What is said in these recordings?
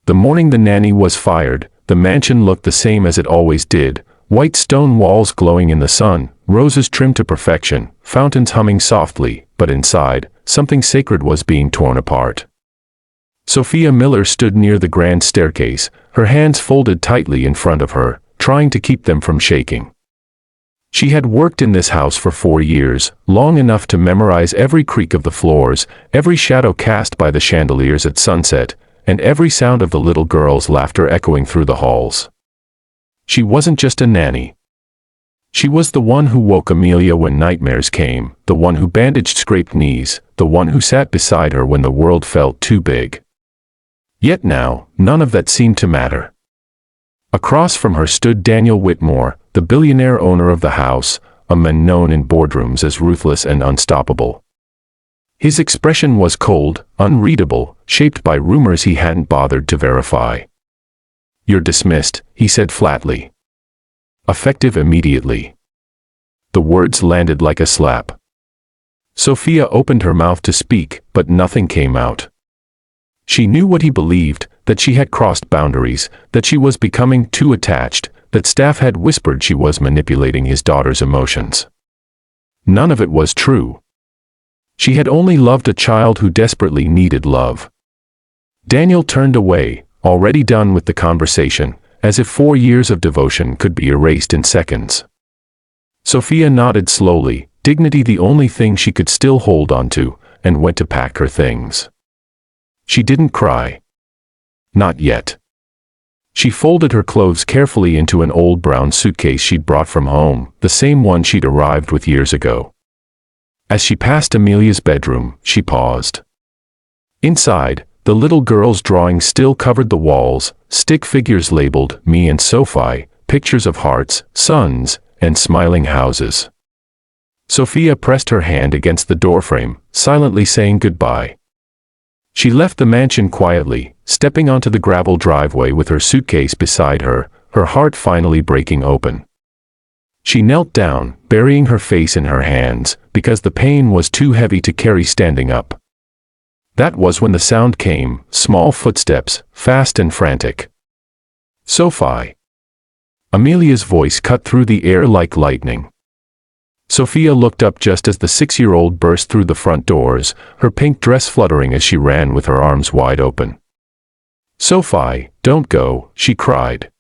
The morning the nanny was fired, the mansion looked the same as it always did, white stone walls glowing in the sun, roses trimmed to perfection, fountains humming softly, but inside, something sacred was being torn apart. Sophia Miller stood near the grand staircase, her hands folded tightly in front of her, trying to keep them from shaking. She had worked in this house for 4 years, long enough to memorize every creak of the floors, every shadow cast by the chandeliers at sunset, and every sound of the little girl's laughter echoing through the halls. She wasn't just a nanny. She was the one who woke Amelia when nightmares came, the one who bandaged scraped knees, the one who sat beside her when the world felt too big. Yet now, none of that seemed to matter. Across from her stood Daniel Whitmore, the billionaire owner of the house, a man known in boardrooms as ruthless and unstoppable. His expression was cold, unreadable, shaped by rumors he hadn't bothered to verify. "You're dismissed," he said flatly. "Effective immediately." The words landed like a slap. Sophia opened her mouth to speak, but nothing came out. She knew what he believed, that she had crossed boundaries, that she was becoming too attached, that staff had whispered she was manipulating his daughter's emotions. None of it was true. She had only loved a child who desperately needed love. Daniel turned away, already done with the conversation, as if 4 years of devotion could be erased in seconds. Sophia nodded slowly, dignity the only thing she could still hold on to, and went to pack her things. She didn't cry. Not yet. She folded her clothes carefully into an old brown suitcase she'd brought from home, the same one she'd arrived with years ago. As she passed Amelia's bedroom, she paused. Inside, the little girl's drawing still covered the walls, stick figures labeled "Me and Sophie," pictures of hearts, suns, and smiling houses. Sophia pressed her hand against the doorframe, silently saying goodbye. She left the mansion quietly, stepping onto the gravel driveway with her suitcase beside her, her heart finally breaking open. She knelt down, burying her face in her hands, because the pain was too heavy to carry standing up. That was when the sound came, small footsteps, fast and frantic. "Sophie." Amelia's voice cut through the air like lightning. Sophia looked up just as the 6-year-old burst through the front doors, her pink dress fluttering as she ran with her arms wide open. "Sophie, don't go," she cried.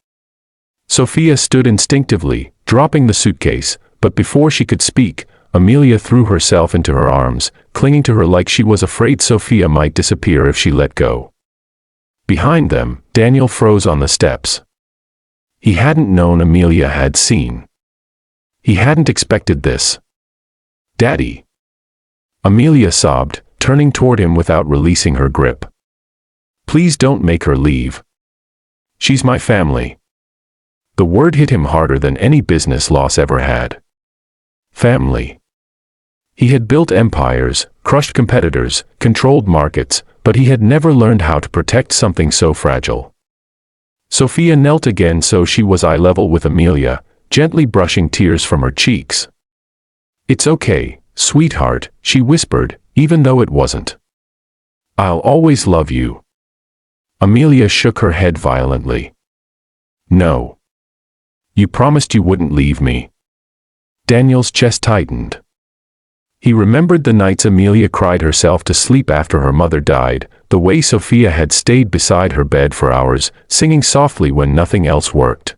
Sophia stood instinctively, dropping the suitcase, but before she could speak, Amelia threw herself into her arms, clinging to her like she was afraid Sophia might disappear if she let go. Behind them, Daniel froze on the steps. He hadn't known Amelia had seen. He hadn't expected this. "Daddy." Amelia sobbed, turning toward him without releasing her grip. "Please don't make her leave. She's my family." The word hit him harder than any business loss ever had. Family. He had built empires, crushed competitors, controlled markets, but he had never learned how to protect something so fragile. Sophia knelt again so she was eye level with Amelia, gently brushing tears from her cheeks. "It's okay, sweetheart," she whispered, even though it wasn't. "I'll always love you." Amelia shook her head violently. "No. You promised you wouldn't leave me." Daniel's chest tightened. He remembered the nights Amelia cried herself to sleep after her mother died, the way Sophia had stayed beside her bed for hours, singing softly when nothing else worked.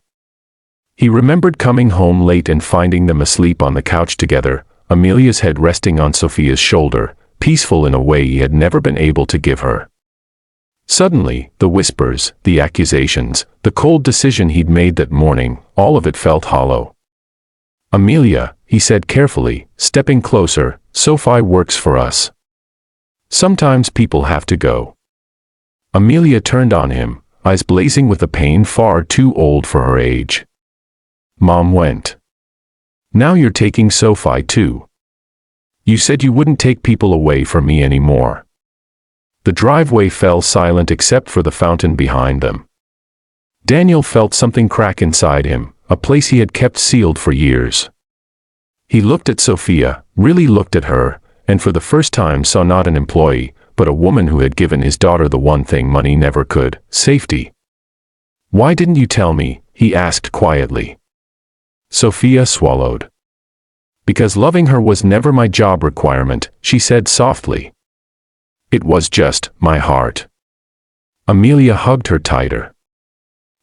He remembered coming home late and finding them asleep on the couch together, Amelia's head resting on Sophia's shoulder, peaceful in a way he had never been able to give her. Suddenly, the whispers, the accusations, the cold decision he'd made that morning, all of it felt hollow. "Amelia," he said carefully, stepping closer, "Sophie works for us. Sometimes people have to go." Amelia turned on him, eyes blazing with a pain far too old for her age. "Mom went. Now you're taking Sophie too. You said you wouldn't take people away from me anymore." The driveway fell silent except for the fountain behind them. Daniel felt something crack inside him, a place he had kept sealed for years. He looked at Sophia, really looked at her, and for the first time saw not an employee, but a woman who had given his daughter the one thing money never could, safety. "Why didn't you tell me?" he asked quietly. Sophia swallowed. "Because loving her was never my job requirement," she said softly. "It was just my heart." Amelia hugged her tighter.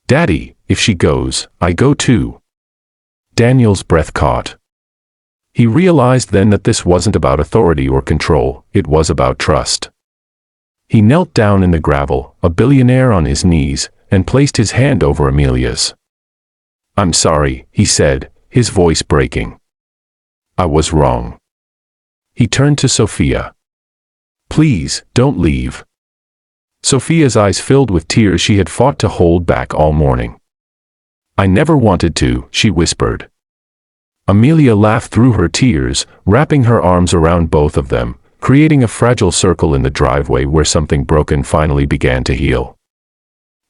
"Daddy, if she goes, I go too." Daniel's breath caught. He realized then that this wasn't about authority or control, it was about trust. He knelt down in the gravel, a billionaire on his knees, and placed his hand over Amelia's. "I'm sorry," he said, his voice breaking. "I was wrong." He turned to Sophia. "Please, don't leave." Sophia's eyes filled with tears she had fought to hold back all morning. "I never wanted to," she whispered. Amelia laughed through her tears, wrapping her arms around both of them, creating a fragile circle in the driveway where something broken finally began to heal.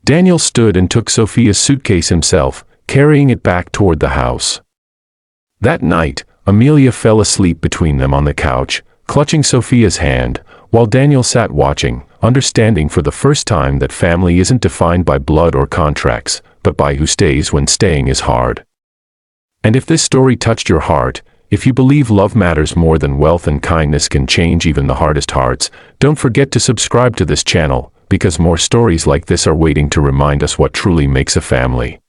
Daniel stood and took Sophia's suitcase himself, carrying it back toward the house. That night, Amelia fell asleep between them on the couch, clutching Sophia's hand, while Daniel sat watching, understanding for the first time that family isn't defined by blood or contracts, but by who stays when staying is hard. And if this story touched your heart, if you believe love matters more than wealth and kindness can change even the hardest hearts, don't forget to subscribe to this channel, because more stories like this are waiting to remind us what truly makes a family.